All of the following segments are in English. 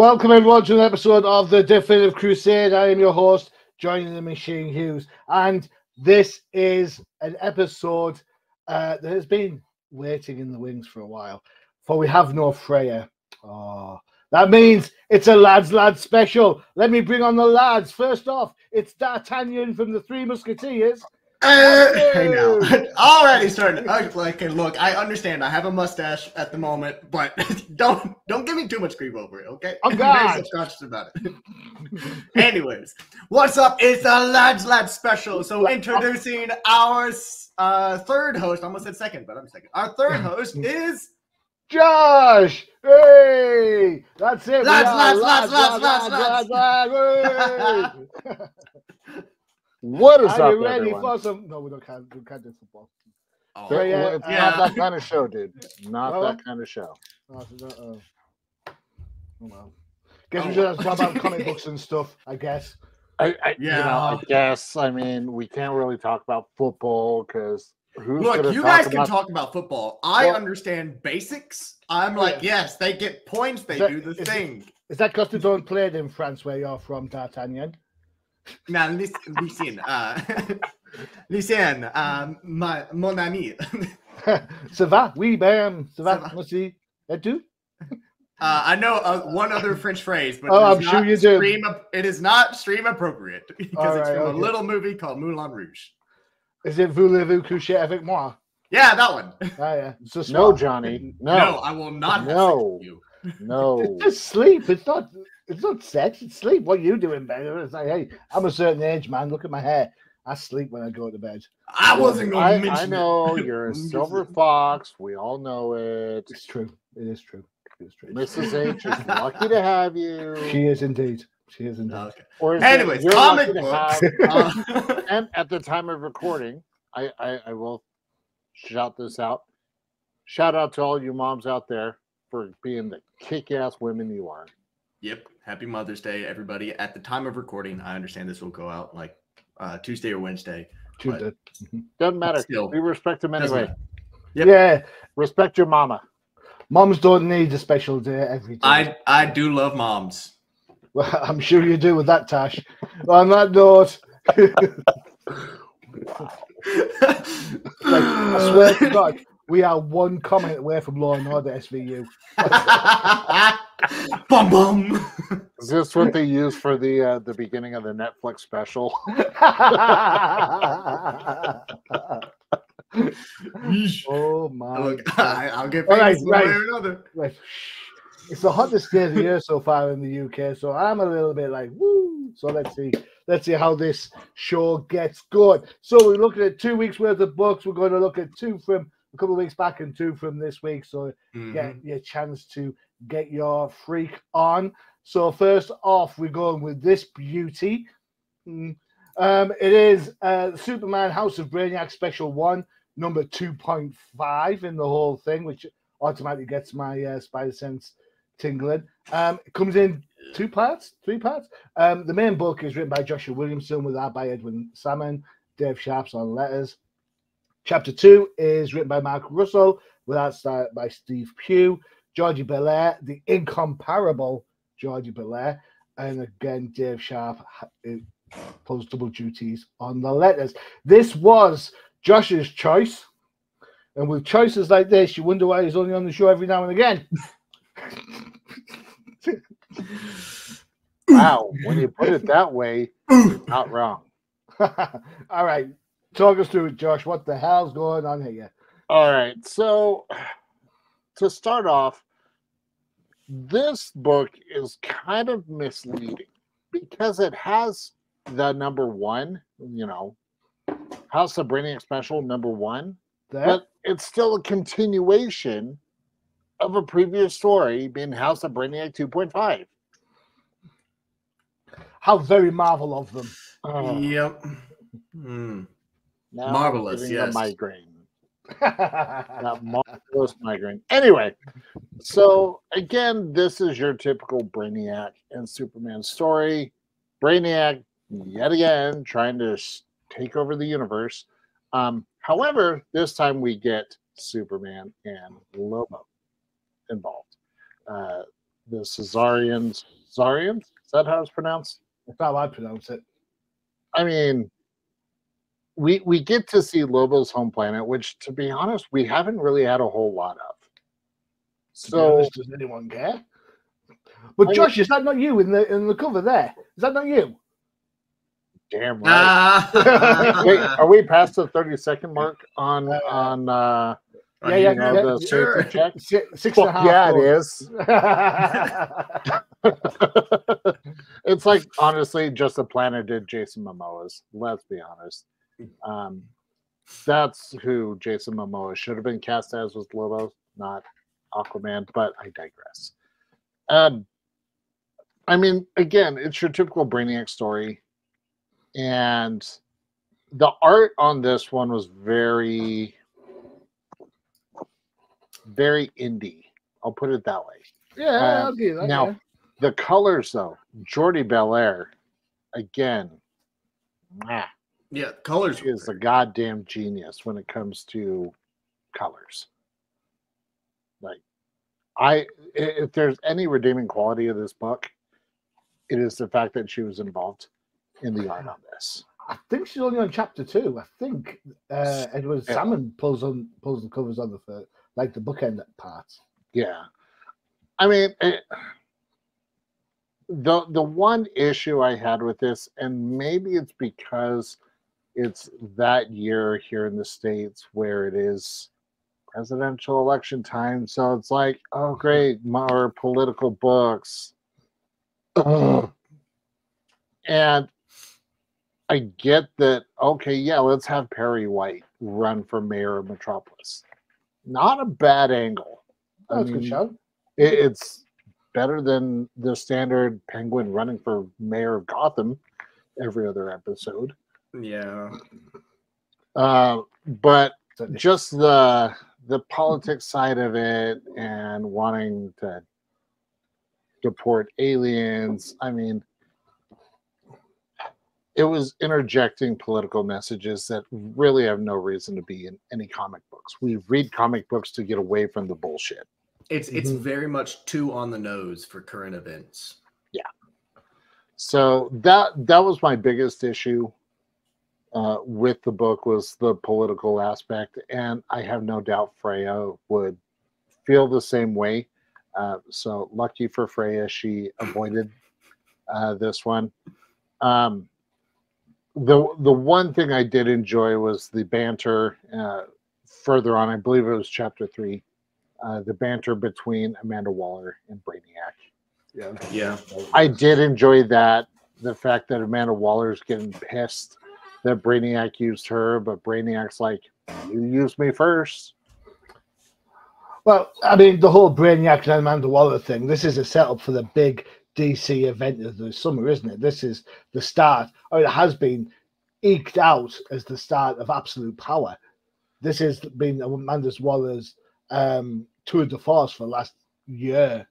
Welcome everyone to an episode of the Definitive Crusade. I am your host, joining the machine, Hughes, and this is an episode that has been waiting in the wings for a while. For we have no Freyja. Oh, that means it's a lads special. Let me bring on the lads. First off, it's D'Artagnan from the Three Musketeers. Hey now, already starting. Okay, look, I understand. I have a mustache at the moment, but don't give me too much grief over it, okay? I'm very subconscious about it. Anyways, what's up? It's a lads special. So introducing our third host. I almost said second, but I'm second. Our third host is Josh. Hey, that's it. Lads. What is Are up, you ready everyone? for some? No, we can't do football. Oh, Freyja, It's not that kind of show, dude. Not that kind of show. Oh well. Guess we should have to talk about comic books and stuff, I guess. I guess. I mean, we can't really talk about football because look, you guys can talk about football. I understand basics. I'm like, yes, they get points. They do the thing. Is that because they don't play it in France where you're from, D'Artagnan? Now, listen, mon ami. Ça va? Oui, ben, ça va. Merci. Et tu? I know one other French phrase, but I'm sure you do. It is not stream appropriate because it's from a little movie called Moulin Rouge. Is it Voulez-vous coucher avec moi? Yeah, that one. Yeah. No, Johnny. No, I will not have sex with you. No. It's just sleep. It's not sex. It's sleep. What are you doing, Ben? It's like, hey, I'm a certain age, man. Look at my hair. I sleep when I go to bed. I wasn't going to mention I know you're a silver fox. We all know it. It's true. It is true. It's true. Mrs. H is lucky to have you. She is indeed. Okay. Anyways, comic books. And at the time of recording, I will shout this out. Shout out to all you moms out there for being the kick-ass women you are. Yep. Happy Mother's Day, everybody. At the time of recording, I understand this will go out like Tuesday or Wednesday. Tuesday. Doesn't matter. Still, we respect them anyway. Yep. Yeah. Respect your mama. Moms don't need a special day every day. I do love moms. Well, I'm sure you do with that, Tash. On that note, I swear to God, we are one comment away from Law and Order SVU. Bum bum. Is this what they use for the beginning of the Netflix special? Oh my! Look, I'll get famous one way or another. Right. It's the hottest day of the year so far in the UK, so I'm a little bit like woo. So let's see how this show gets going. So we're looking at 2 weeks worth of books. We're going to look at 2 from a couple of weeks back and 2 from this week. So get your chance to get your freak on. So first off, we're going with this beauty. It is Superman House of Brainiac Special 1, number 2.5 in the whole thing, which automatically gets my spider sense tingling. It comes in 3 parts. The main book is written by Joshua Williamson with art by Edwin Salmon, Dave Sharps on letters. Chapter 2 is written by Mark Russell with art by Steve Pugh, Georgie Belair, the incomparable Georgie Belair, and again Dave Sharp pulls double duties on the letters. This was Josh's choice, and with choices like this, you wonder why he's only on the show every now and again. Wow, when you put it that way, you're not wrong. All right, talk us through it, Josh. What the hell's going on here? All right, so to start off, this book is kind of misleading because it has the number 1, House of Brainiac Special number 1, but it's still a continuation of a previous story being House of Brainiac 2.5. How very Marvel of them. Yep. Now Marvelous, yes. A migraine. That marvelous migraine. Anyway, so again, this is your typical Brainiac and Superman story. Brainiac, yet again, trying to take over the universe. However, this time we get Superman and Lobo involved. the Caesarians. Zarians? Is that how it's pronounced? That's how I pronounce it. I mean, we get to see Lobo's home planet, which, to be honest, we haven't really had a whole lot of. So, honest, does anyone care? But Josh, is that not you in the cover there? Is that not you? Damn right. Wait, are we past the 30-second mark on the sure. check? 6.5. Yeah, it is. It's like, honestly, just a planet did Jason Momoa's. Let's be honest. That's who Jason Momoa should have been cast as, was Lobo, not Aquaman, but I digress. I mean, again, it's your typical Brainiac story, and the art on this one was very, very indie. I'll put it that way. Yeah, I'll give that. Now, the colors, though, Jordi Belair, again, yeah, colors is a goddamn genius when it comes to colors. Like, if there's any redeeming quality of this book, it is the fact that she was involved in the art on this. I think she's only on chapter 2. I think Edward Salmon pulls the covers on the bookend parts. Yeah, I mean, the one issue I had with this, and maybe it's because it's that year here in the States where it is presidential election time, so it's like, oh great, more political books. Ugh. And I get that, okay, yeah, let's have Perry White run for mayor of Metropolis. Not a bad angle. That's a good show. It's better than the standard Penguin running for mayor of Gotham every other episode. Yeah. But just the politics side of it and wanting to deport aliens, I mean, it was interjecting political messages that really have no reason to be in any comic books. We read comic books to get away from the bullshit. It's very much too on the nose for current events. Yeah. So that was my biggest issue with the book, was the political aspect, and I have no doubt Freyja would feel the same way. So lucky for Freyja, she avoided this one. The one thing I did enjoy was the banter further on. I believe it was chapter 3. The banter between Amanda Waller and Brainiac. Yeah. I did enjoy that. The fact that Amanda Waller's getting pissed that Brainiac used her, but Brainiac's like, you used me first. Well, I mean, the whole Brainiac and Amanda Waller thing, this is a setup for the big DC event of the summer, isn't it? This is the start, or it has been eked out as the start of Absolute Power. This has been Amanda Waller's tour de force for the last year,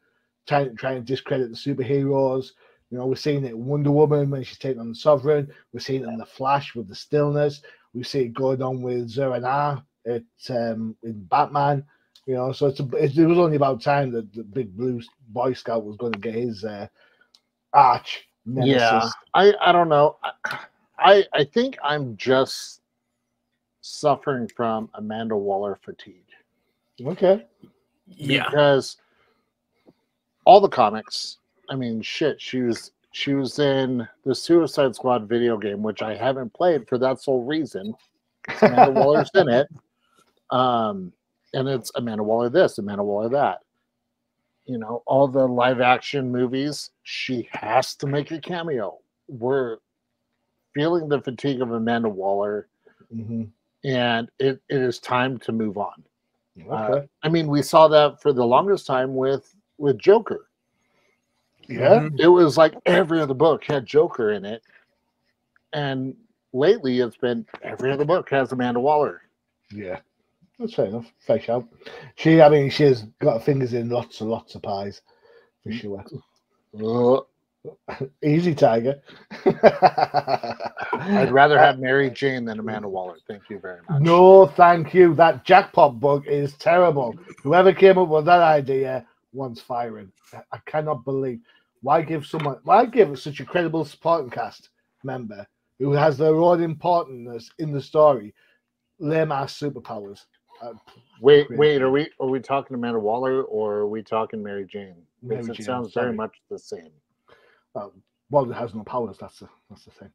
trying to discredit the superheroes. You know, we're seeing it in Wonder Woman when she's taking on the Sovereign. We're seeing it in The Flash with the stillness. We see it going on with Zero-Anar in Batman. You know, so it was only about time that the big blue Boy Scout was going to get his arch nemesis. Yeah, I don't know. I think I'm just suffering from Amanda Waller fatigue. Okay. Yeah. Because all the comics, I mean, shit, she was in the Suicide Squad video game, which I haven't played for that sole reason. Amanda Waller's in it. And it's Amanda Waller this, Amanda Waller that. You know, all the live action movies, she has to make a cameo. We're feeling the fatigue of Amanda Waller, and it is time to move on. Okay. I mean, we saw that for the longest time with Joker. Yeah. It was like every other book had Joker in it. And lately it's been every other book has Amanda Waller. Yeah. That's fair enough. Fair shout. She's got her fingers in lots and lots of pies, for sure. Easy, Tiger. I'd rather have Mary Jane than Amanda Waller. Thank you very much. No, thank you. That jackpot book is terrible. Whoever came up with that idea, one's firing. I cannot believe why give such a credible supporting cast member who has their own importance in the story lame ass superpowers. Wait, are we talking Amanda Waller or are we talking Mary Jane? Because it sounds very much the same. Well, it has no powers. That's the thing.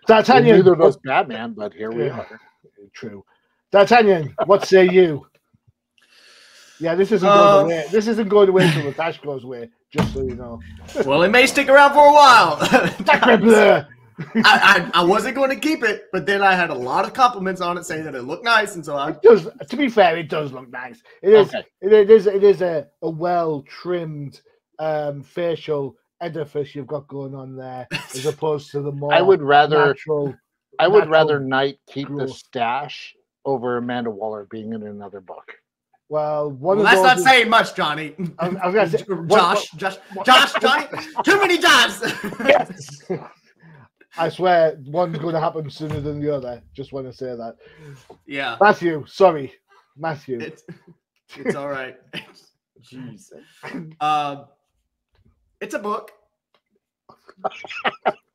D'Artagnan, neither does Batman, but here we are. True. D'Artagnan, what say you? Yeah, this isn't going away. This isn't going away until the Tash goes away. Just so you know. Well, it may stick around for a while. I wasn't going to keep it, but then I had a lot of compliments on it, saying that it looked nice, and so I. It does. To be fair, it does look nice. It is. Okay. It is a well trimmed facial edifice you've got going on there, as opposed to the more. I would rather Knight keep the stash over Amanda Waller being in another book. Well, that's not saying much, Johnny. I was gonna say, Josh, Johnny, too many jobs. Yes. I swear, one's going to happen sooner than the other. Just want to say that. Yeah. Matthew, sorry, Matthew. It's all right. Jeez. It's a book.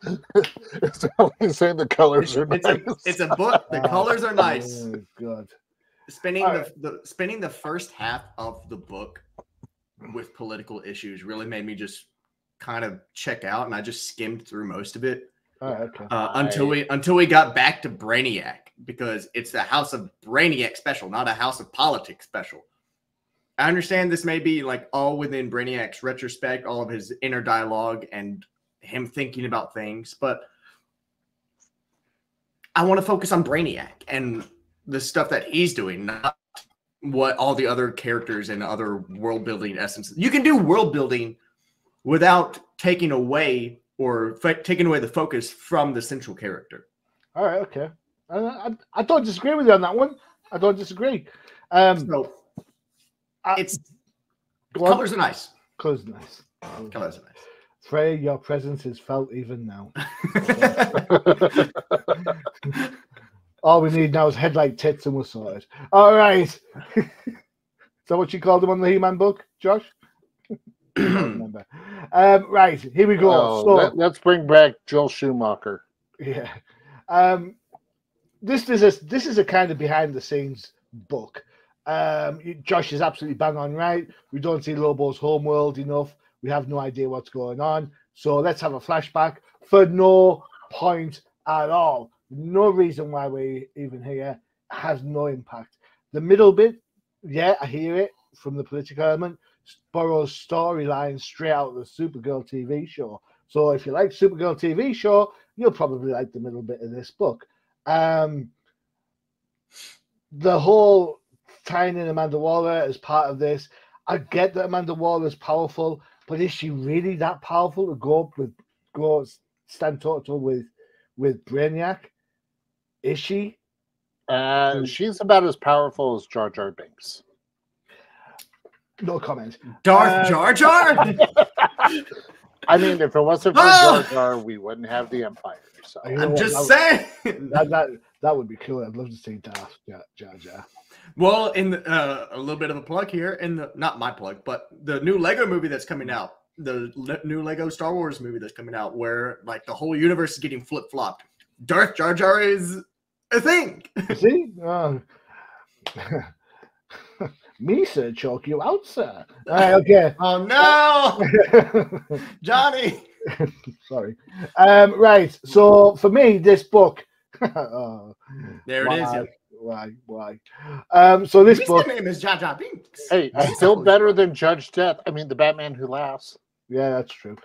It's only saying the colors are nice. It's a book. The colors are nice. Oh, God. Spending the first half of the book with political issues really made me just kind of check out, and I just skimmed through most of it. Okay. Until we got back to Brainiac, because it's the House of Brainiac special, not a House of Politics special. I understand this may be like all within Brainiac's retrospect, all of his inner dialogue and him thinking about things, but I want to focus on Brainiac and the stuff that he's doing, not what all the other characters and other world building essences. You can do world building without taking away the focus from the central character. All right, okay. I don't disagree with you on that one. I don't disagree. Colors are nice. Colors are nice. Colors are nice. Freyja, your presence is felt even now. All we need now is headlight tits and we're sorted. All right. Is that what you called them on the He-Man book, Josh? I don't remember. Right, here we go. Let's bring back Joel Schumacher. Yeah. This is a kind of behind the scenes book. Josh is absolutely bang on right. We don't see Lobo's homeworld enough. We have no idea what's going on. So let's have a flashback for no point at all. No reason why we're even here. Has no impact. The middle bit, yeah, I hear it from the political element. Borrows storyline straight out of the Supergirl TV show. So if you like Supergirl TV show, you'll probably like the middle bit of this book. The whole tying in Amanda Waller as part of this, I get that Amanda Waller is powerful, but is she really that powerful to go stand toe with Brainiac? Is she? She's about as powerful as Jar Jar Binks. No comment. Darth Jar Jar? I mean, if it wasn't for Jar Jar, we wouldn't have the Empire. So. I'm just saying. That would be cool. I'd love to see Darth Jar Jar. Well, in a little bit of a plug here, not my plug, but the new Lego movie that's coming out, the new Lego Star Wars movie that's coming out, where like the whole universe is getting flip-flopped. Darth Jar Jar is a thing. See? Me, sir, choke you out, sir. All right, okay. Oh, no. Johnny. Sorry. Right. So, for me, this book. There it is. Why? So, this book. His name is Jar Jar Binks. Hey, still better than Judge Death. I mean, the Batman Who Laughs. Yeah, that's true.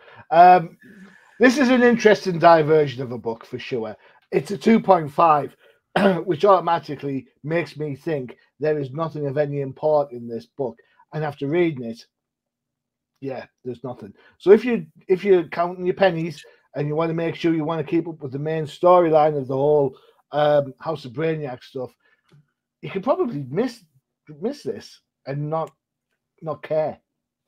This is an interesting diversion of a book, for sure. It's a 2.5, which automatically makes me think there is nothing of any import in this book. And after reading it, yeah, there's nothing. So if you're counting your pennies and you want to make sure you want to keep up with the main storyline of the whole House of Brainiac stuff, you could probably miss this and not care.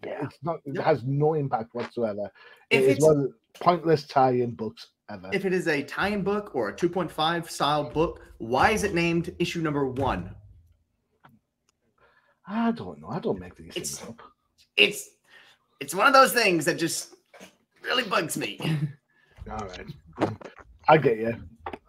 Yeah, it has no impact whatsoever. It's one of the pointless tie-in books ever. If it is a tie-in book or a 2.5 style book, why is it named issue number 1? I don't know. I don't make these things up. it's one of those things that just really bugs me. All right. I get you.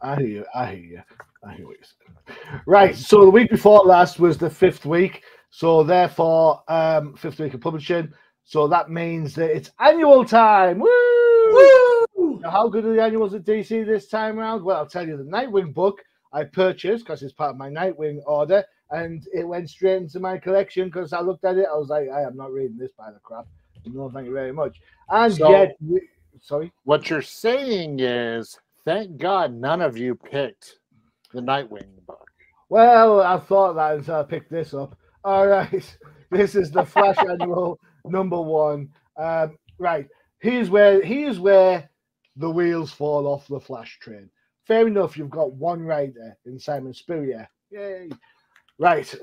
I hear you. I hear what you're saying. Right. So the week before last was the 5th week. So therefore, 5th week of publishing. So that means that it's annual time. Woo! Woo! Now, how good are the annuals at DC this time around? Well, I'll tell you, the Nightwing book I purchased because it's part of my Nightwing order, and it went straight into my collection because I looked at it. I was like, I am not reading this pile of crap. No, thank you very much. And So- yet, sorry? What you're saying is, thank God none of you picked the Nightwing book. Well, I thought that until I picked this up. All right. This is the Flash Annual #1. Right. Here's where the wheels fall off the Flash train. Fair enough, you've got one writer in Simon Spurrier. Yay. Right.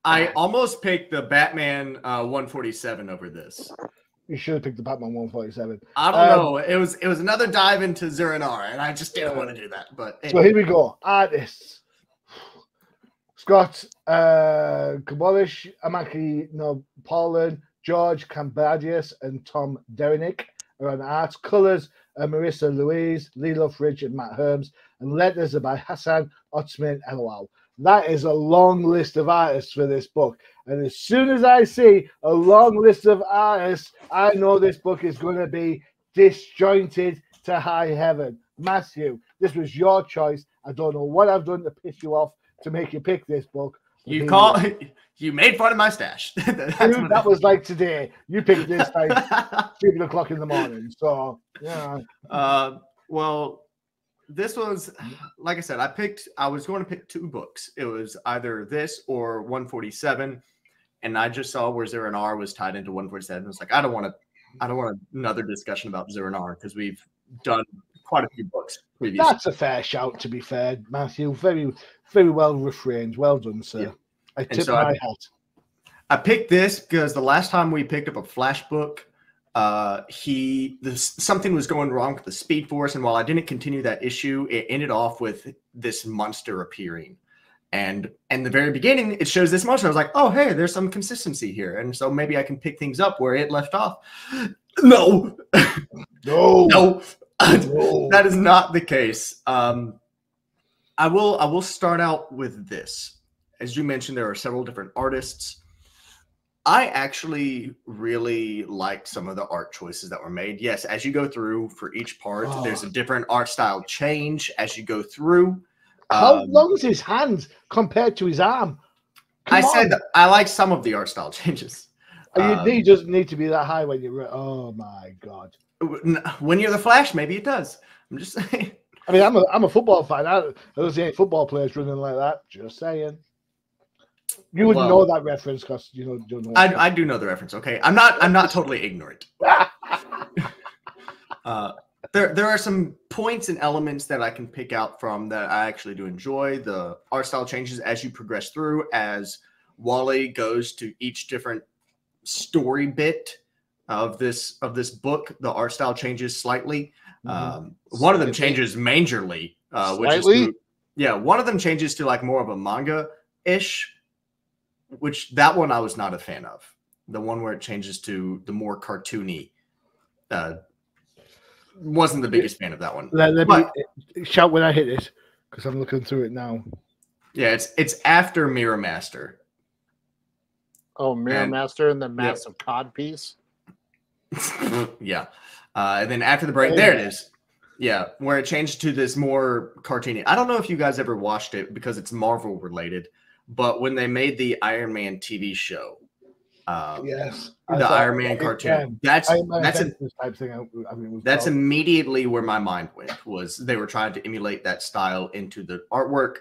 I almost picked the Batman 147 over this. You should have picked the Batman 147. I don't know. It was another dive into Zur-En-Arrh, and I just didn't want to do that. But So here we go. Artists. Scott Kabolish, Amaki Poland, George Cambadius, and Tom Derenick are on art. Colors are Marissa Louise, Lilo Fridge, and Matt Herms. And letters are by Hassan Otsman Elwal. That is a long list of artists for this book. And as soon as I see a long list of artists, I know this book is going to be disjointed to high heaven. Matthew, this was your choice. I don't know what I've done to piss you off to make you pick this book. You made fun of my stash. That was like today. You picked this like 7 o'clock in the morning. So yeah. Well, this was, like I said, I was going to pick 2 books. It was either this or 147, and I just saw where Zur-En-Arrh was tied into 147. I was like, I don't want another discussion about Zur-En-Arrh because we've done quite a few books previously. That's a fair shout, to be fair, Matthew. Very, very well refrained. Well done, sir. Yeah. I tip my hat. I picked this because the last time we picked up a Flash book, something was going wrong with the Speed Force, and while I didn't continue that issue, it ended off with this monster appearing. And in the very beginning, it shows this monster. I was like, oh, hey, there's some consistency here. And so maybe I can pick things up where it left off. No. No. No. That is not the case. I will start out with this. As you mentioned, there are several different artists. I actually really liked some of the art choices that were made. Yes, as you go through for each part, there's a different art style change as you go through. How long is his hand compared to his arm? I said that I like some of the art style changes. He doesn't need to be that high when you're. Oh my God! When you're the Flash, maybe it does. I'm just saying. I mean, I'm a football fan. I don't see any football players running like that. Just saying. You wouldn't know that reference because you don't know. I do know the reference. Okay, I'm not totally ignorant. There are some points and elements that I can pick out from that I actually do enjoy. The art style changes as you progress through, as Wally goes to each different story bit of this book. The art style changes slightly. One of them changes majorly, one of them changes to like more of a manga-ish, which that one I was not a fan of. The one where it changes to the more cartoony. Wasn't the biggest fan of that one. Let me shout when I hit it because I'm looking through it now. Yeah, it's after Mirror Master. Oh, Mirror Master and the massive cod piece. Yeah. And then after the break, there it is. Yeah, where it changed to this more cartoony. I don't know if you guys ever watched it because it's Marvel related, but when they made the Iron Man TV show, yes, the Iron Man cartoon, that's immediately where my mind went. Was they were trying to emulate that style into the artwork.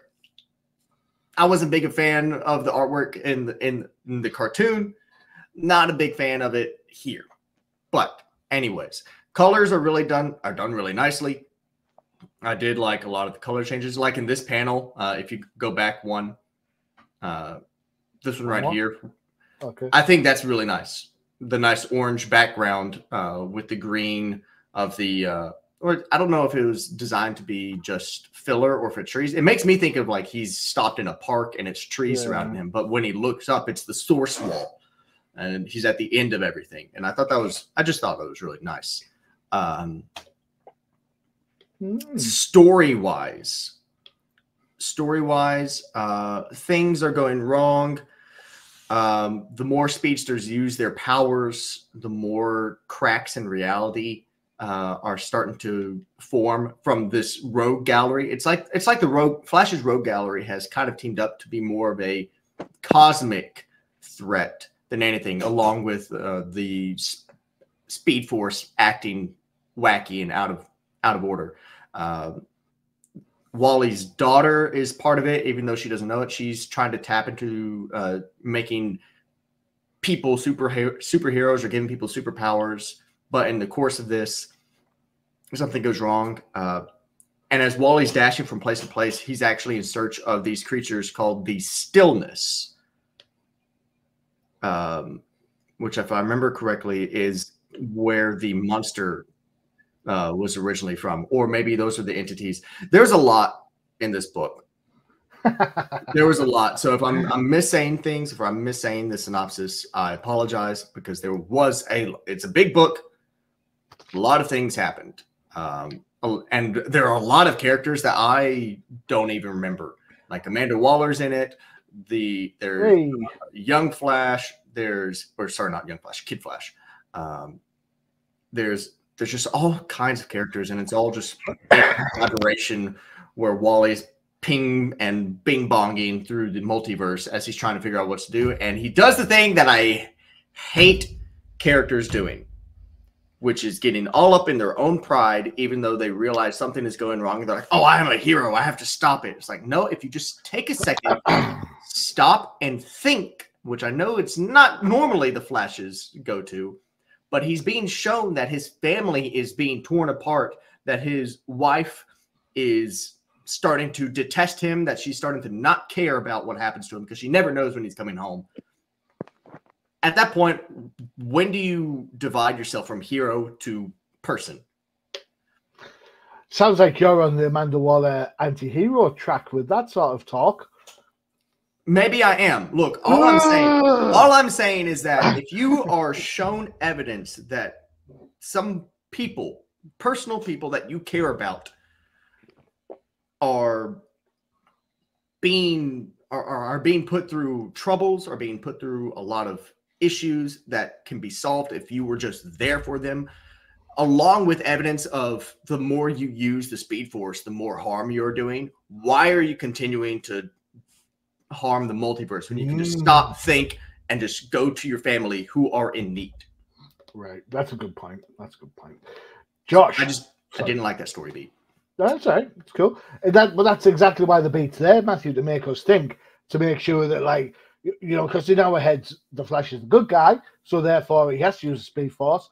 I wasn't big a fan of the artwork in the cartoon. Not a big fan of it here. But anyways, colors are done really nicely. I did like a lot of the color changes, like in this panel. If you go back one, this one right here. Okay. I think that's really nice. The nice orange background with the green of the or I don't know if it was designed to be just filler or for trees. It makes me think of like he's stopped in a park and it's trees surrounding him. But when he looks up, it's the source wall. and he's at the end of everything. And I just thought that was really nice. Story-wise, things are going wrong. The more speedsters use their powers, the more cracks in reality are starting to form from this rogue gallery. It's like the Flash's rogue gallery has kind of teamed up to be more of a cosmic threat than anything, along with the Speed Force acting wacky and out of order. Wally's daughter is part of it, even though she doesn't know it. She's trying to tap into making people superheroes or giving people superpowers. But in the course of this, something goes wrong. And as Wally's dashing from place to place, he's actually in search of these creatures called the Stillness, which, if I remember correctly, is where the monster was originally from. Or maybe those are the entities. There's a lot in this book. There was a lot. So if I'm missaying things, if I'm missaying the synopsis, I apologize, because it's a big book. A lot of things happened. And there are a lot of characters that I don't even remember. Like Amanda Waller's in it. There's Young Flash. Not Young Flash, Kid Flash. There's just all kinds of characters, and it's all just collaboration where Wally's ping and bing bonging through the multiverse as he's trying to figure out what to do. And he does the thing that I hate characters doing, which is getting all up in their own pride, even though they realize something is going wrong. They're like, oh, I am a hero, I have to stop it. It's like, no, if you just take a second, stop and think, which I know it's not normally the Flash's go-to, but he's being shown that his family is being torn apart, that his wife is starting to detest him, that she's starting to not care about what happens to him because she never knows when he's coming home. At that point, when do you divide yourself from hero to person? Sounds like you're on the Amanda Waller anti-hero track with that sort of talk. Maybe I am. Look, all I'm saying is that if you are shown evidence that some people, personal people that you care about, are being put through troubles, or being put through a lot of issues that can be solved if you were just there for them, along with evidence of the more you use the Speed Force, the more harm you're doing, why are you continuing to harm the multiverse when you can just stop, think, and just go to your family who are in need? Right. That's a good point. Josh. I didn't like that story beat. That's all right. It's cool. But that's exactly why the beat's there, Matthew, to make us think, to make sure that, like, you know, because in our heads, the Flash is the good guy, so therefore he has to use the Speed Force.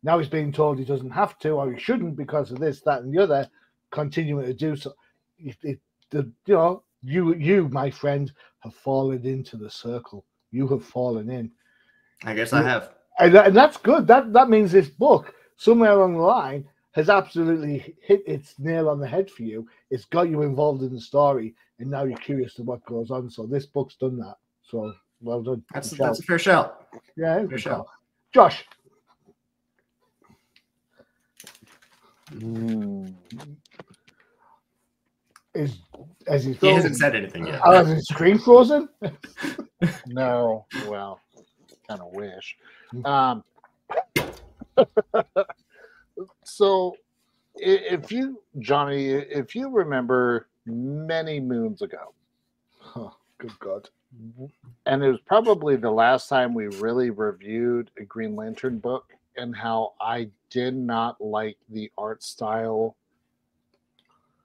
Now he's being told he doesn't have to, or he shouldn't, because of this, that, and the other, continuing to do so. You, my friend, have fallen into the circle. You have fallen in. I guess I have. And that's good. That means this book, somewhere along the line, has absolutely hit its nail on the head for you. It's got you involved in the story, and now you're curious to what goes on. So this book's done that. So well done. That's a fair shout. Yeah, fair shout. Josh. He hasn't said anything yet. Is his screen frozen? No. Well, kind of wish. So, Johnny, if you remember many moons ago, good God, and it was probably the last time we really reviewed a Green Lantern book, and how I did not like the art style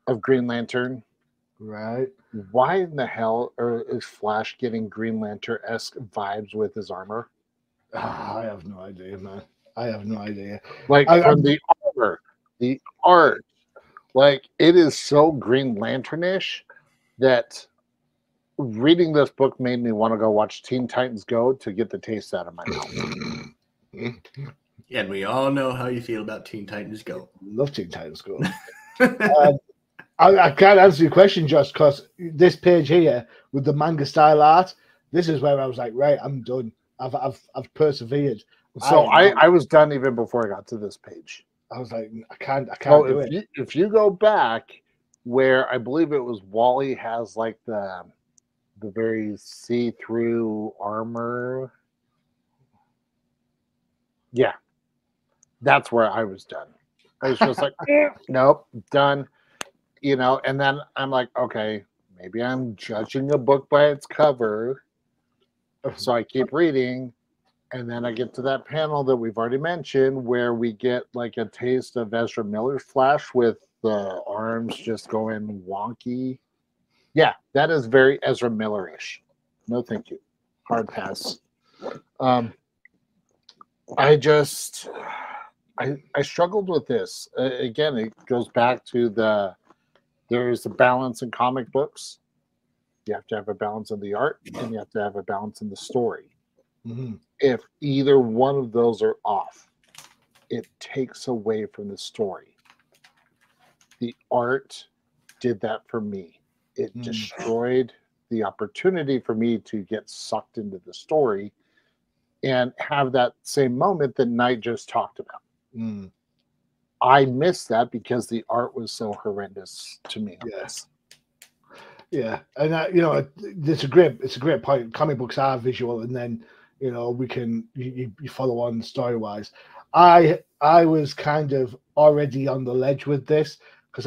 of Green Lantern. Right. Why in the hell is Flash getting Green Lantern-esque vibes with his armor? I have no idea, man. I have no idea. Like, from the armor, the art, like, it is so Green Lantern-ish that reading this book made me want to go watch Teen Titans Go to get the taste out of my mouth. And we all know how you feel about Teen Titans Go. Love Teen Titans Go. I can't answer your question, just because this page here with the manga style art, this is where I was like, right, I'm done. I've persevered. So I was done even before I got to this page. I was like, I can't do it. If you go back where I believe it was Wally has like the very see-through armor. Yeah. That's where I was done. I was just like, nope, done. You know, and then I'm like, okay, maybe I'm judging a book by its cover. So I keep reading. And then I get to that panel that we've already mentioned where we get like a taste of Ezra Miller's Flash with the arms just going wonky. Yeah, that is very Ezra Miller-ish. No, thank you. Hard pass. I struggled with this. Again, it goes back to there's a balance in comic books. You have to have a balance in the art, and you have to have a balance in the story. Mm-hmm. If either one of those are off, it takes away from the story. The art did that for me. It destroyed the opportunity for me to get sucked into the story and have that same moment that Knight just talked about. I missed that because the art was so horrendous to me. Yes. Yeah, and you know, it's a great point. Comic books are visual, and then you know we can you follow on story wise. I was kind of already on the ledge with this because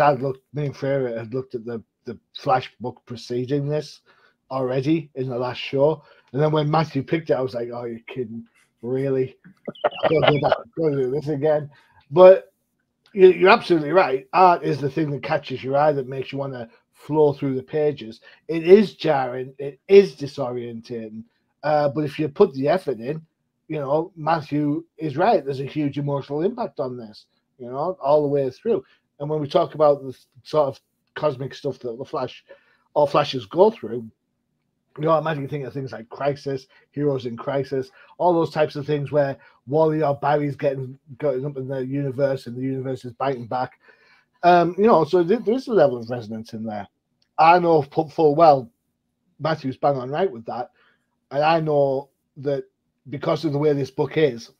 me and Freyja had looked at the Flash book preceding this already in the last show, and then when Matthew picked it, I was like, "Oh, you're kidding, really? I've got to do this again." But you're absolutely right. Art is the thing that catches your eye, that makes you want to flow through the pages. It is jarring, it is disorientating, but if you put the effort in, you know, Matthew is right. There's a huge emotional impact on this, you know, all the way through. And when we talk about the sort of cosmic stuff that all Flashes go through, you know, imagine you think of things like Crisis, Heroes in Crisis, all those types of things where Wally or Barry's getting up in the universe and the universe is biting back. You know, so there is a level of resonance in there. I know full well Matthew's bang on right with that. And I know that because of the way this book is,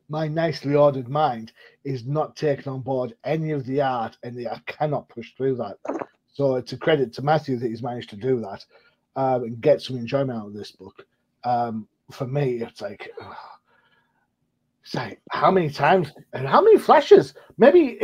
my nicely ordered mind is not taking on board any of the art, and I cannot push through that. So it's a credit to Matthew that he's managed to do that and get some enjoyment out of this book. For me, it's like how many times and how many flashes? Maybe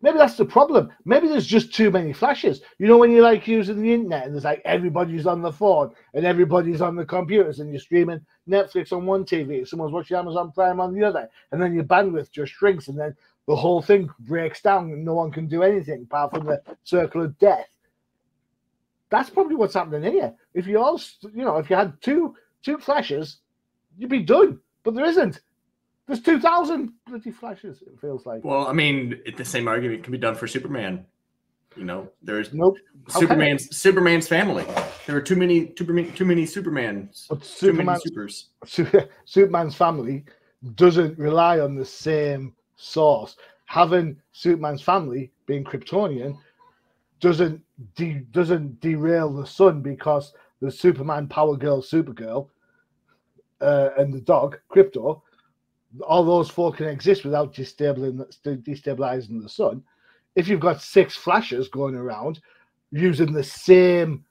that's the problem. Maybe there's just too many flashes. You know, when you like using the internet and there's like everybody's on the phone and everybody's on the computers and you're streaming Netflix on one TV, someone's watching Amazon Prime on the other, and then your bandwidth just shrinks and then the whole thing breaks down and no one can do anything apart from the circle of death. That's probably what's happening here. If you all, you know, if you had two flashes, you'd be done. But there isn't. There's 2,000 bloody flashes, it feels like. Well, I mean, the same argument can be done for Superman. You know, there's Superman's family. There are too many Supermans. But Superman's family doesn't rely on the same source. Having Superman's family being Kryptonian doesn't derail the sun, because the Superman, Power Girl, Supergirl, and the dog Krypto, all those four can exist without destabilizing the sun. If you've got 6 flashes going around using the same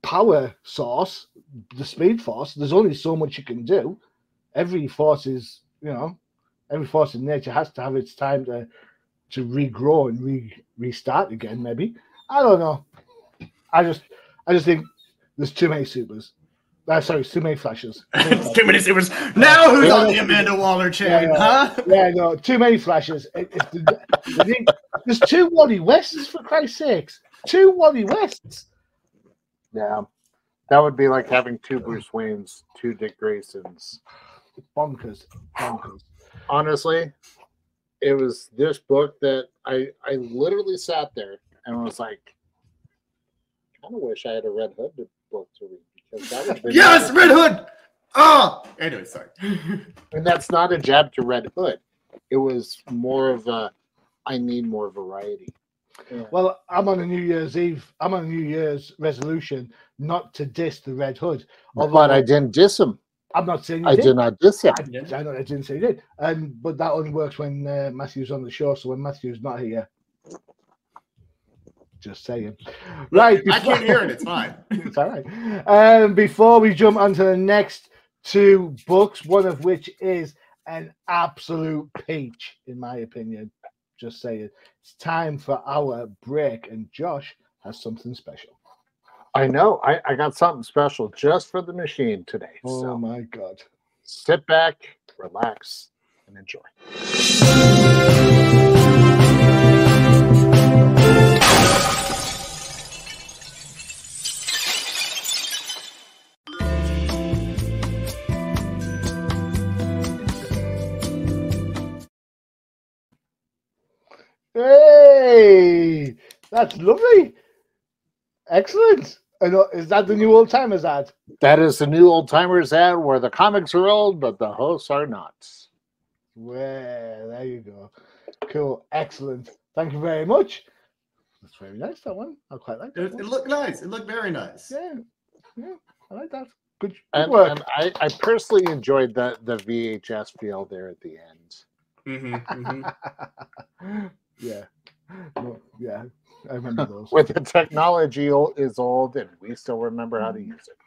power source, the Speed Force, there's only so much you can do. Every force in nature has to have its time to regrow and restart again. Maybe, I don't know. I just think there's too many supers. Too many flashes. Too many supers. Now who's on the Amanda Waller chain, huh? Yeah, no, too many flashes. There's 2 Wally Wests, for Christ's sakes. 2 Wally Wests. Yeah. That would be like having 2 Bruce Waynes, 2 Dick Graysons. Bonkers. Honestly, it was this book that I literally sat there and was like, I kind of wish I had a Red Hood book to read. Yes, Red Hood. Oh, anyway, sorry. And that's not a jab to Red Hood. It was more of I need more variety. Yeah. Well, I'm on a New Year's resolution not to diss the Red Hood. But I didn't diss him. I'm not saying I did not diss him. I know I didn't say you did. But that only works when Matthew's on the show. So when Matthew's not here, just saying. Right. I can't hear it. It's fine. It's all right. Before we jump onto the next two books, one of which is an absolute peach, in my opinion. Just saying. It's time for our break, and Josh has something special. I know. I got something special just for the machine today. Oh so my God. sit back, relax, and enjoy. Hey, that's lovely. Excellent. I know, is that the new old timers ad? That is the new old timers ad where the comics are old, but the hosts are not. Well, there you go. Cool. Excellent. Thank you very much. That's very nice, that one. I quite like that. It looked nice. It looked very nice. Yeah, I like that. Good And work. I personally enjoyed the VHS feel there at the end. Yeah. No, yeah, I remember those. Where the technology is old and we still remember how to use it.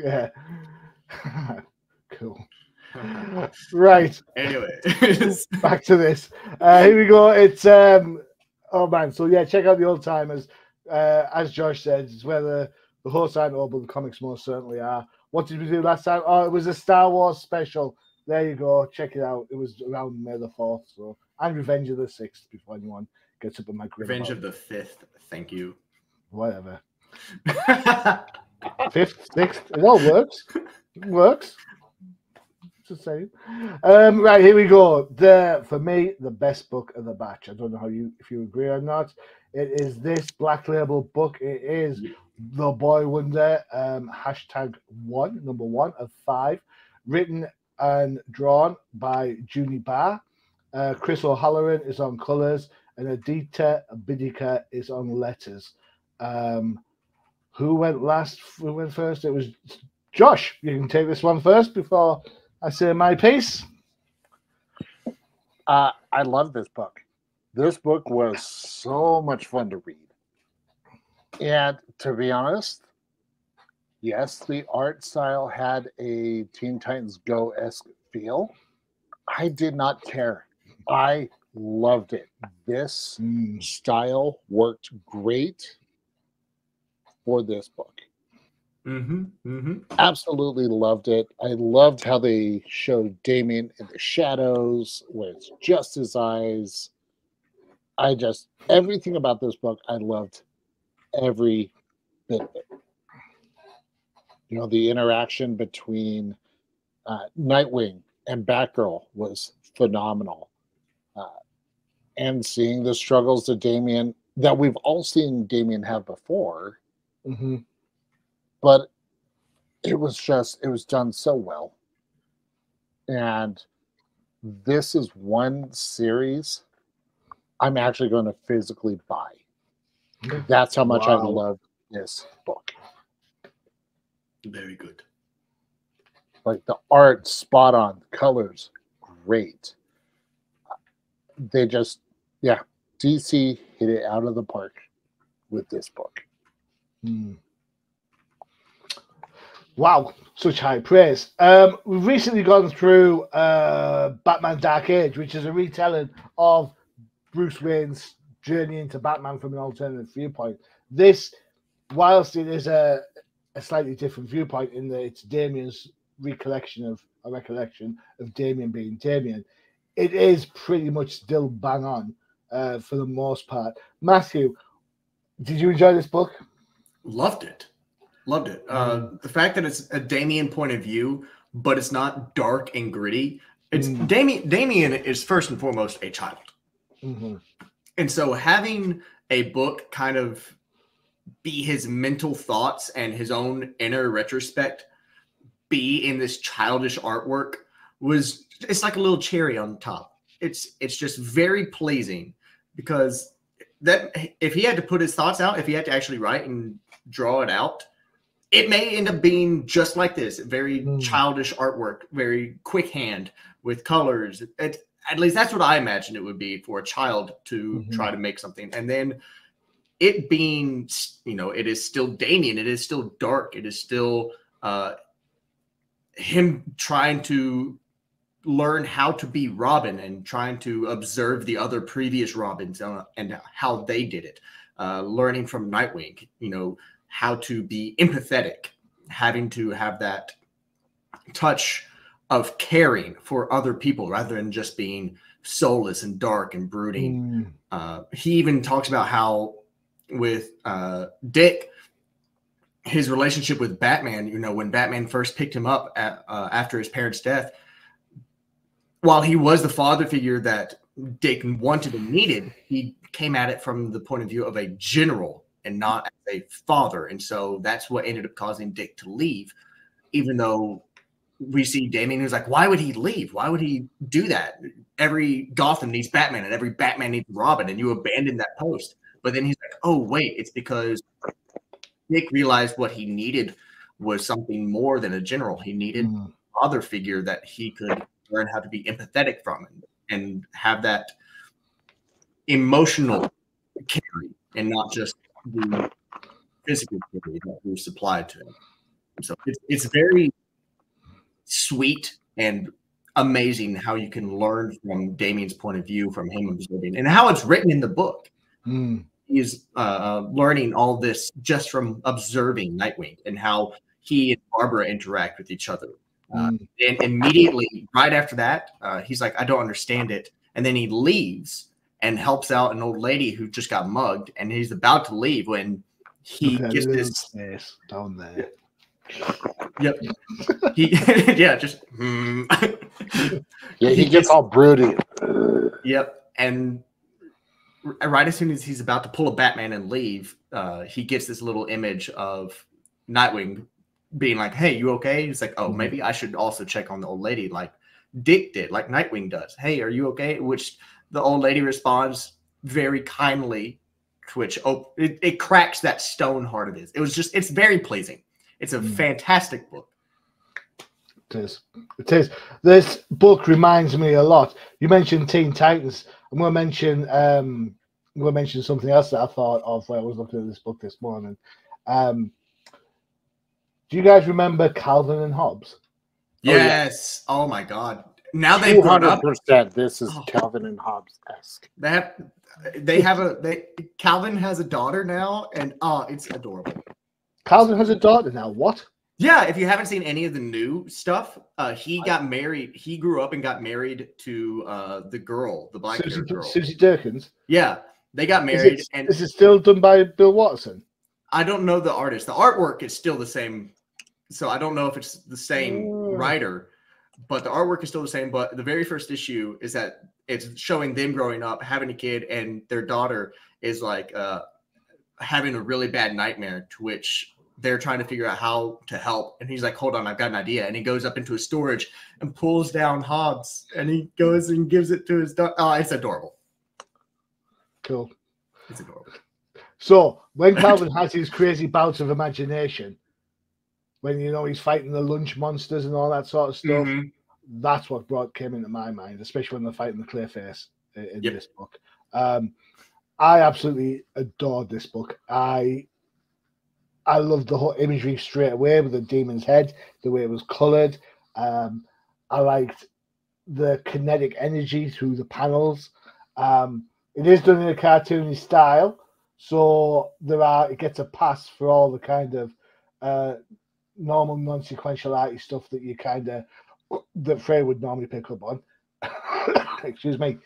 Yeah. Cool. Right. Anyway. Back to this. Here we go. It's oh man. So yeah, check out the old timers. As Josh said, it's where the hosts aren't old, but the comics most certainly are. What did we do last time? Oh, it was a Star Wars special. There you go. Check it out. It was around May the 4th. So, and Revenge of the 6th before anyone gets up in my grid. Revenge of the 5th. Thank you. Whatever. 5th, 6th. It all works. It works. Just saying. Right, here we go. For me, the best book of the batch. I don't know if you agree or not. It is this Black Label book. It is The Boy Wonder, #1, number 1 of 5, written and drawn by Junie Barr. Chris O'Halloran is on colors, and Aditya Bidikar is on letters. Who went last? Who went first? It was Josh. You can take this one first before I say my piece. I love this book. This book was so much fun to read. And to be honest, yes, the art style had a Teen Titans Go-esque feel. I did not care. I loved it. This style worked great for this book. Absolutely loved it. I loved how they showed Damien in the shadows with just his eyes. Everything about this book, I loved every bit of it. You know, the interaction between Nightwing and Batgirl was phenomenal. And seeing the struggles that we've all seen Damien have before. But it was done so well. And this is one series I'm actually going to physically buy. That's how much I love this book. Very good. Like the art, spot on. Colors, great. They just, DC hit it out of the park with this book. Wow, such high praise. We've recently gone through Batman Dark Age, which is a retelling of Bruce Wayne's journey into Batman from an alternative viewpoint. This, whilst it is a slightly different viewpoint in that it's Damien's recollection of Damien being Damien, it is pretty much still bang on for the most part. Matthew, did you enjoy this book? Loved it. The fact that it's a Damien point of view, but it's not dark and gritty. It's Damien is first and foremost a child. And so having a book kind of be his mental thoughts and his own inner retrospect be in this childish artwork it's like a little cherry on top. It's just very pleasing, because that if he had to put his thoughts out, if he had to actually write and draw it out, it may end up being just like this, very childish artwork, very quick hand with colors. At least that's what I imagine it would be for a child to try to make something. And then it being, you know, it is still Damian. It is still dark. It is still him trying to learn how to be Robin and trying to observe the other previous Robins and how they did it. Learning from Nightwing, you know, how to be empathetic, having to have that touch of caring for other people rather than just being soulless and dark and brooding. He even talks about how with Dick, his relationship with Batman, you know, when Batman first picked him up after his parents' death, while he was the father figure that Dick wanted and needed, he came at it from the point of view of a general and not as a father. And so that's what ended up causing Dick to leave, even though we see Damian who's like, why would he leave? Why would he do that? Every Gotham needs Batman and every Batman needs Robin, and you abandon that post. But then he's like, oh, wait, it's because Dick realized what he needed was something more than a general. He needed a father figure that he could learn how to be empathetic from and have that emotional carry and not just the physical carry that was supplied to him. So it's very sweet and amazing how you can learn from Damian's point of view, from him observing, and how it's written in the book. He's learning all this just from observing Nightwing and how he and Barbara interact with each other. And immediately, right after that, he's like, I don't understand it. And then he leaves and helps out an old lady who just got mugged. And he's about to leave when he gets this space down there. Yep. He just he gets all broody. Yep. And right as soon as he's about to pull a Batman and leave, he gets this little image of Nightwing being like, hey, you okay? He's like, oh, maybe I should also check on the old lady like Dick did, like Nightwing does. Hey, are you okay? Which the old lady responds very kindly, which it cracks that stone heart of his. It's very pleasing. It's a fantastic book. It is. It is. This book reminds me a lot. You mentioned Teen Titans. I'm going to mention something else that I thought of when I was looking at this book this morning. Do you guys remember Calvin and Hobbes? Yes. Oh my God. Now they've grown up. 200%. This is Calvin and Hobbes-esque. Calvin has a daughter now, and it's adorable. Calvin has a daughter now. What? Yeah, if you haven't seen any of the new stuff, he got married. He grew up and got married to the girl, the black-haired girl. Susie Durkins? Yeah, they got married. Is it still done by Bill Watterson? I don't know the artist. The artwork is still the same, so I don't know if it's the same writer, but the artwork is still the same. But the very first issue is that it's showing them growing up, having a kid, and their daughter is like having a really bad nightmare, to which they're trying to figure out how to help. And he's like, hold on, I've got an idea. And he goes up into a storage and pulls down Hobbes, and he goes and gives it to his daughter. Oh, it's adorable. Cool. It's adorable. So when Calvin has his crazy bouts of imagination, when, you know, he's fighting the lunch monsters and all that sort of stuff, that's what came into my mind, especially when they're fighting the Clayface in this book. I absolutely adored this book. I loved the whole imagery straight away with the demon's head, the way it was colored. I liked the kinetic energy through the panels. It is done in a cartoony style, so it gets a pass for all the kind of normal non-sequential arty stuff that that Frey would normally pick up on. Excuse me.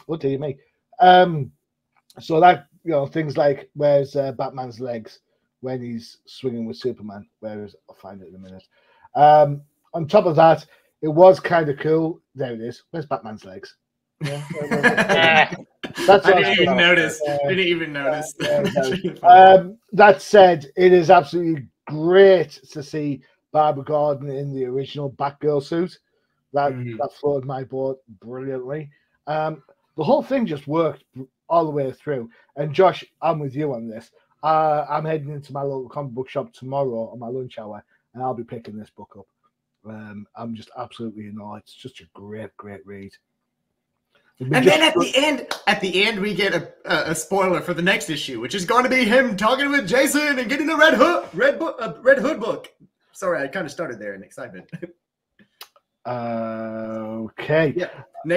What do you mean? So that, you know, things like where's Batman's legs when he's swinging with Superman. I'll find it in a minute. On top of that, it was kind of cool. There it is. Where's Batman's legs? Yeah. I didn't even notice. That said, it is absolutely great to see Barbara Gordon in the original Batgirl suit. That floated my boat brilliantly. The whole thing just worked all the way through. And Josh, I'm with you on this. I'm heading into my local comic book shop tomorrow on my lunch hour, and I'll be picking this book up. I'm just absolutely in awe. It's just a great read. And then at the end, we get a spoiler for the next issue, which is going to be him talking with Jason and getting a Red Hood book. Sorry, I kind of started there in excitement. Okay. Yeah.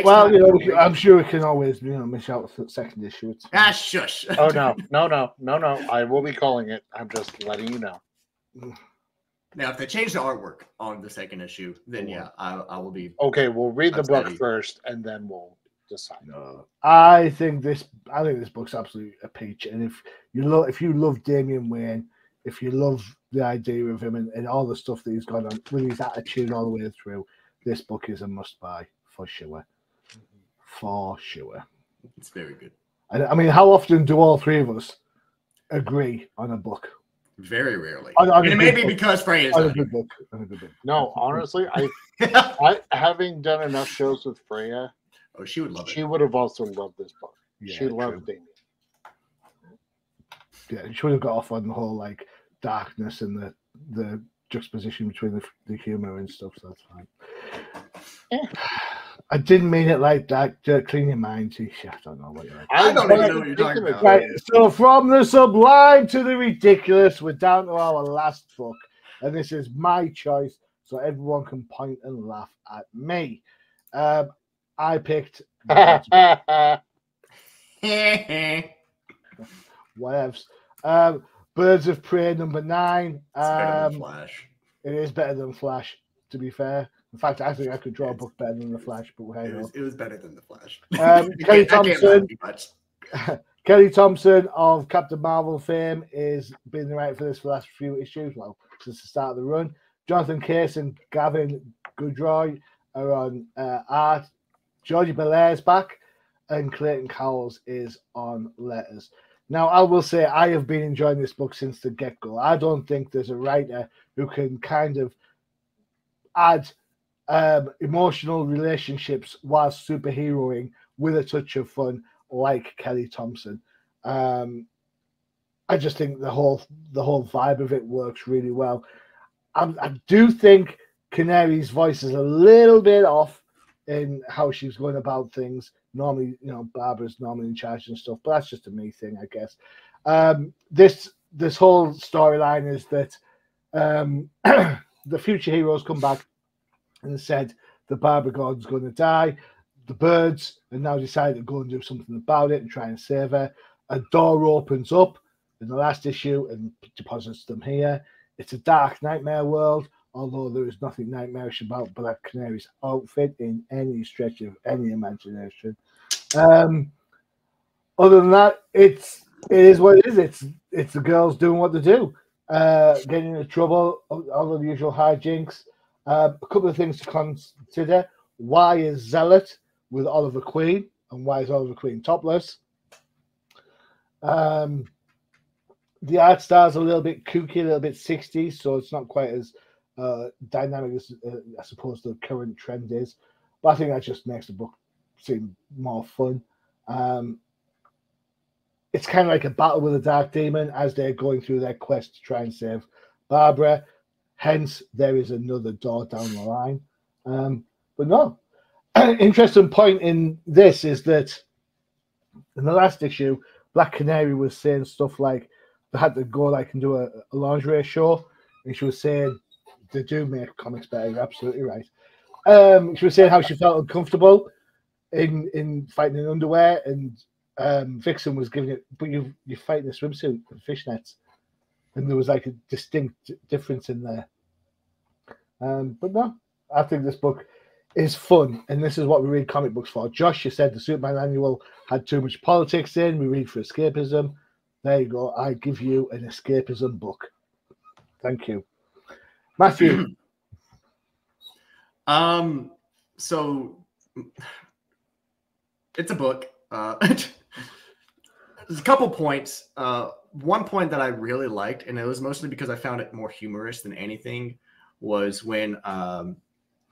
Well, I'm sure we can always, miss out the second issue. Shush. Oh no! I will be calling it. I'm just letting you know. Now, if they change the artwork on the second issue, then I will be. Okay, we'll read the book first, and then we'll decide. No, I think this book's absolutely a peach. And if you love Damian Wayne, if you love the idea of him and all the stuff that he's got on with his attitude all the way through, this book is a must buy for sure. For sure, it's very good. I mean, how often do all three of us agree on a book? Very rarely. And it may be because Freyja is on a good book. No, honestly, I having done enough shows with Freyja. Oh, she would love it. She would have also loved this book. Yeah, she loved Damien. Yeah, she would have got off on the whole like darkness and the juxtaposition between the humor and stuff. So that's fine. I didn't mean it like that. Clean your mind. I don't know what you're like. I don't even know what you're talking about. Right, so from the sublime to the ridiculous, we're down to our last book, and this is my choice, so everyone can point and laugh at me. I picked whatevs. Birds of Prey number 9. It's better than Flash. It is better than Flash, to be fair. In fact, I think I could draw a book better than the Flash, but hey, it was better than the Flash. Kelly Thompson of Captain Marvel fame is been the writer for this for the last few issues. Well, since the start of the run. Jonathan Case and Gavin Goodroy are on art. Georgie Belair's back, and Clayton Cowles is on letters. Now, I will say I have been enjoying this book since the get-go. I don't think there's a writer who can kind of add emotional relationships while superheroing with a touch of fun like Kelly Thompson. I just think the whole vibe of it works really well. I do think Canary's voice is a little bit off in how she's going about things. Normally, Barbara's normally in charge and stuff, but that's just a me thing, I guess. This whole storyline is that the future heroes come back and said the Barbara Gordon's going to die. The birds have now decided to go and do something about it and try and save her. A door opens up in the last issue and deposits them here. It's a dark nightmare world, although there is nothing nightmarish about Black Canary's outfit in any stretch of any imagination. Other than that, it is what it is. It's the girls doing what they do, getting into trouble, all the usual hijinks. A couple of things to consider. Why is Zealot with Oliver Queen, and why is Oliver Queen topless? The art style's a little bit kooky, a little bit 60s, so it's not quite as dynamic as I suppose the current trend is. But I think that just makes the book seem more fun. It's kind of like a battle with a dark demon as they're going through their quest to try and save Barbara. Hence, there is another door down the line. But no, interesting point in this is that in the last issue, Black Canary was saying stuff like they had to go and do a lingerie show, and she was saying they do make comics better. You're absolutely right. She was saying how she felt uncomfortable in fighting in underwear, and Vixen was giving it, but you're fighting a swimsuit and fishnets, and there was like a distinct difference in there. But no, I think this book is fun, and this is what we read comic books for. Josh, you said the Superman Annual had too much politics in. We read for escapism. There you go. I give you an escapism book. Thank you, Matthew. So it's a book. There's a couple points. One point that I really liked, and it was mostly because I found it more humorous than anything, was when I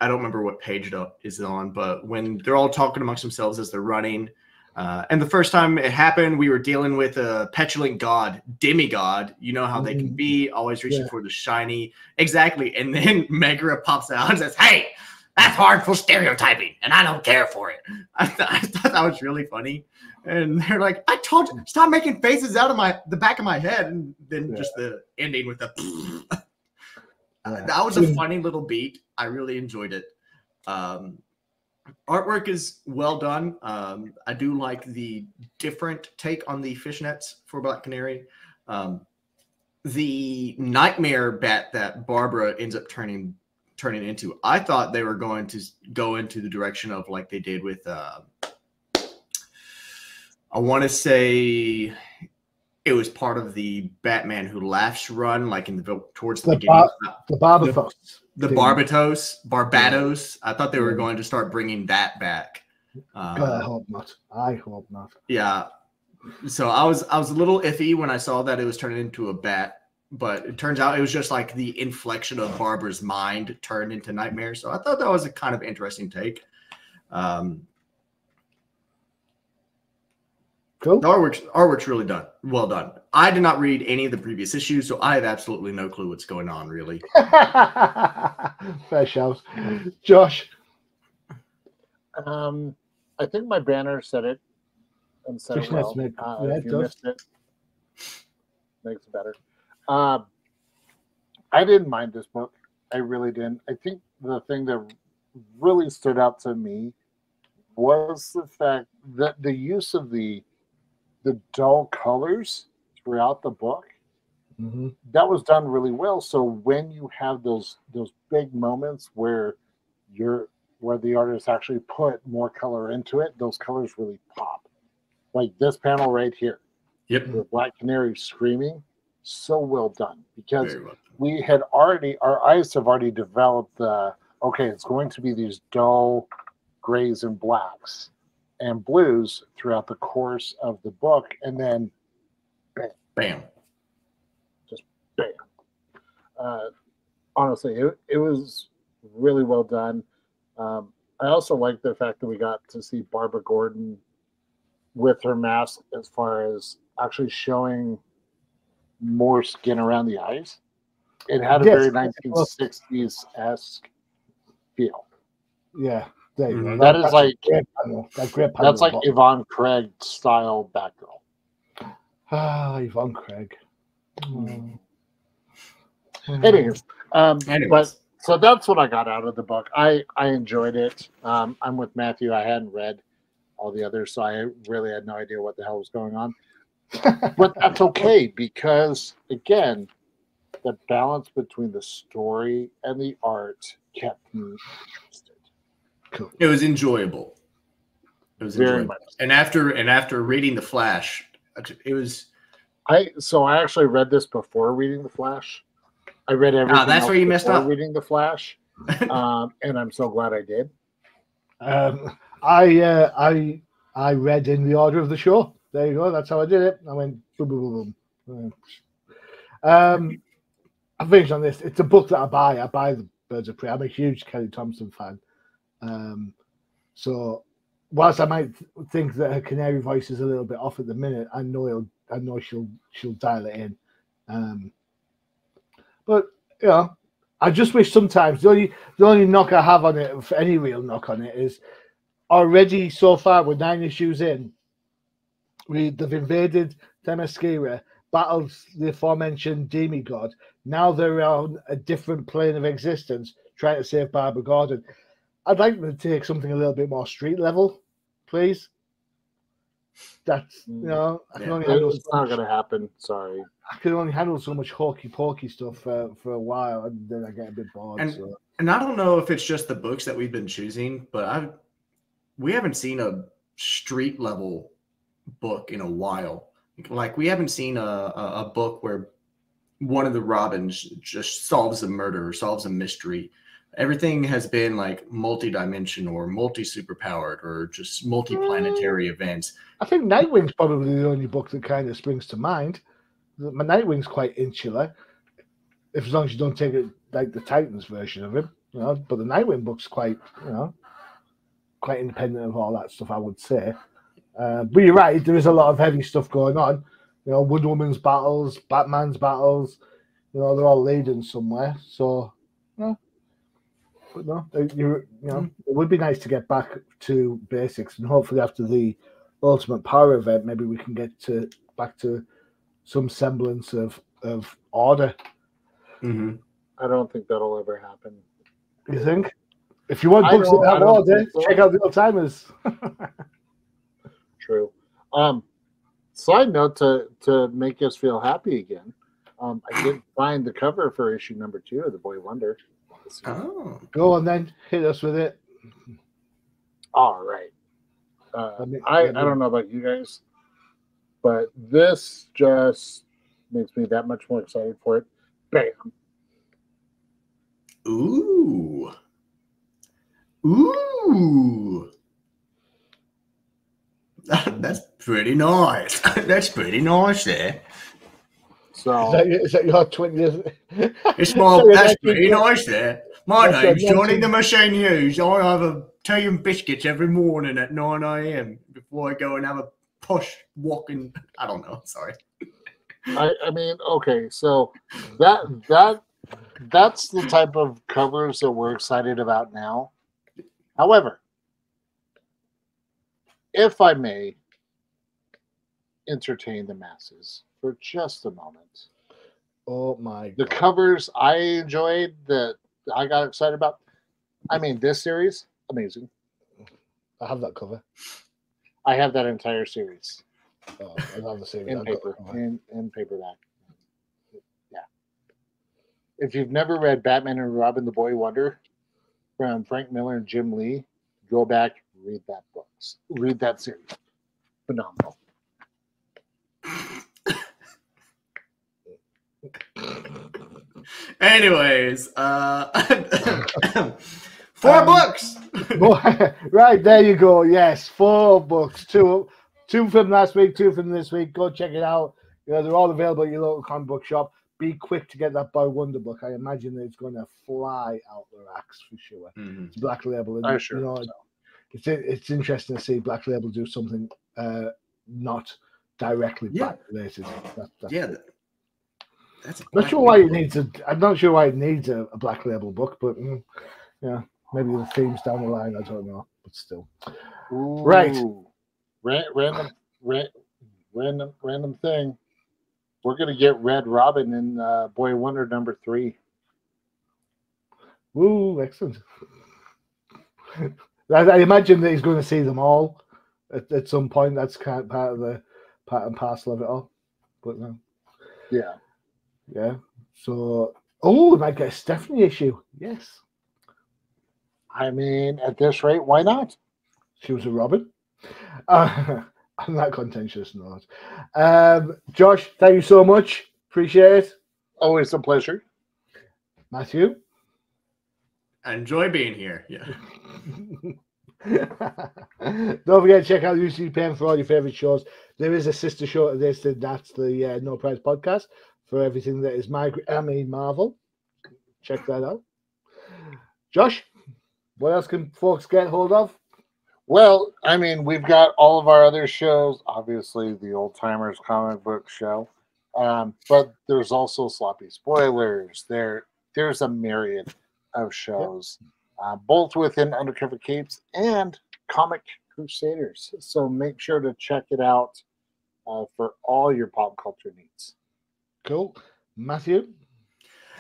don't remember what page it is on, but when they're all talking amongst themselves as they're running, And the first time it happened, we were dealing with a petulant god, demigod. You know how they can be, always reaching for the shiny. Exactly. And then Megara pops out and says, "Hey, that's harmful stereotyping, and I don't care for it." I thought that was really funny. And they're like, "I told you, stop making faces out of the back of my head." And then just the ending with the that was a funny little beat. I really enjoyed it. Artwork is well done. I do like the different take on the fishnets for Black Canary. The nightmare bat that Barbara ends up turning into, I thought they were going to go into the direction of like they did with I want to say it was part of the Batman Who Laughs run, like towards the beginning. The Barbatos. The Barbados. I thought they were going to start bringing that back. I hope not. I hope not. Yeah. So I was a little iffy when I saw that it was turning into a bat, but it turns out it was just like the inflection of Barbara's mind turned into nightmare. So I thought that was a kind of interesting take. Cool. The artwork's really well done. I did not read any of the previous issues, so I have absolutely no clue what's going on, really. Fair shout. Josh? I think my banner said it and said it well. If you missed it, makes it better. I didn't mind this book. I really didn't. I think the thing that really stood out to me was the fact that the use of the dull colors throughout the book, that was done really well. So when you have those big moments where the artist actually put more color into it, those colors really pop. Like this panel right here. Yep. The Black Canary screaming, so well done. Because we had our eyes have already developed okay, it's going to be these dull grays and blacks and blues throughout the course of the book, and then bam. Just bam. Honestly, it was really well done. I also like the fact that we got to see Barbara Gordon with her mask, as far as actually showing more skin around the eyes. It had a very 1960s-esque feel. Yeah. There you go. That is like that's like Yvonne Craig style Batgirl. Yvonne Craig. Anyways, but so that's what I got out of the book. I enjoyed it. I'm with Matthew. I hadn't read all the others, so I really had no idea what the hell was going on. But that's okay, because again, the balance between the story and the art kept me interested. Cool. It was enjoyable. It was very much. And after reading The Flash, it was. I actually read this before reading The Flash. I read everything. That's where you messed up. Reading The Flash, and I'm so glad I did. I read in the order of the show. There you go. That's how I did it. I went boom, boom, boom, boom. I finished on this. It's a book that I buy. I buy the Birds of Prey. I'm a huge Kelly Thompson fan. So whilst I might think that her canary voice is a little bit off at the minute, I know she'll dial it in. But you know, I just wish sometimes the only knock I have on it, any real knock on it, is already so far we're 9 issues in. They've invaded Themyscira, battled the aforementioned demigod. Now they're on a different plane of existence, trying to save Barbara Gordon. I'd like them to take something a little bit more street level, please. That's I can only handle. It's not going to happen. Sorry, I can only handle so much hokey pokey stuff for a while, and then I get a bit bored. And I don't know if it's just the books that we've been choosing, but we haven't seen a street level book in a while. Like we haven't seen a book where one of the Robins just solves a murder or solves a mystery. Everything has been like multi-dimensional or multi-superpowered or just multi-planetary events. I think Nightwing's probably the only book that kind of springs to mind. My Nightwing's quite insular, as long as you don't take it like the Titans version of him, But the Nightwing book's quite, quite independent of all that stuff, I would say. But you're right, there is a lot of heavy stuff going on. You know, Wonder Woman's battles, Batman's battles, you know, they're all leading somewhere. So, but no, you know, it would be nice to get back to basics, and hopefully after the Ultimate Power event, maybe we can get back to some semblance of order. I don't think that'll ever happen. You think? If you want books that have order, check out the Old Timers. True. Side note to make us feel happy again. I did find the cover for issue number 2 of The Boy Wonder. Oh, go on then, hit us with it. All right. I don't know about you guys, but this just makes me that much more excited for it. Bam. Ooh. That's pretty nice. That's pretty nice there. So is that your 20th? That's pretty nice there. My name's Johnny the Machine Hughes. I have a tea and biscuits every morning at 9 a.m. before I go and have a posh walking. I don't know. Sorry. I mean, okay, so that's the type of covers that we're excited about now. However, if I may entertain the masses for just a moment. Oh my God. The covers I enjoyed that I got excited about. I mean, this series, amazing. I have that cover. I have that entire series. Oh, I love the series. In paper, in paperback. Yeah. If you've never read Batman and Robin, The Boy Wonder from Frank Miller and Jim Lee, go back, read that book. Read that series. Phenomenal. Anyways, 4 books. Right, there you go. Yes, 4 books. Two from last week, 2 from this week. Go check it out. You know, they're all available at your local comic book shop. Be quick to get that Boy Wonder book. I imagine that it's going to fly out the racks for sure. It's Black Label. And, sure. You know, it's interesting to see Black Label do something not directly back related. That's not sure why it needs I'm not sure why it needs a Black Label book, but yeah, maybe the themes down the line. I don't know, but still. Ooh, right. Random thing. We're gonna get Red Robin in Boy Wonder number 3. Ooh, excellent. I imagine that he's going to see them all at some point. That's kind of part and parcel of it all. But no. Yeah. Yeah. So, we might get a Stephanie issue. Yes. I mean, at this rate, why not? She was a Robin. On that contentious note. Josh, thank you so much. Appreciate it. Always a pleasure. Matthew? I enjoy being here. Yeah. Don't forget to check out UC Pen for all your favorite shows. There is a sister show to this, and that's the No Prize podcast for everything that is Marvel. Check that out. Josh, what else can folks get hold of? Well, I mean, we've got all of our other shows, obviously the Old Timers comic book show, but there's also Sloppy Spoilers. There's a myriad of shows, both within Undercover Capes and Comic Crusaders. So make sure to check it out for all your pop culture needs. Cool. Matthew?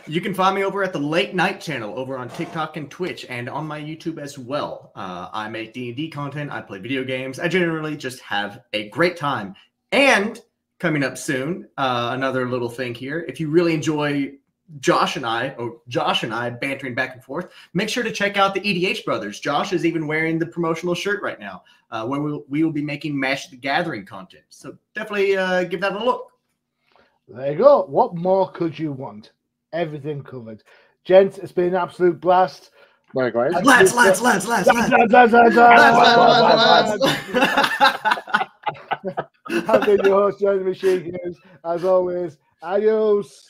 You can find me over at the Late Night channel over on TikTok and Twitch and on my YouTube as well. I make D&D content. I play video games. I generally just have a great time. And coming up soon, another little thing here. If you really enjoy Josh and I bantering back and forth, make sure to check out the EDH brothers. Josh is even wearing the promotional shirt right now, where we will be making Magic the Gathering content. So definitely give that a look. There you go. What more could you want? Everything covered. Gents, it's been an absolute blast. Likewise. Lads. I've been your host, Johnny the Machine Hughes. As always, adios.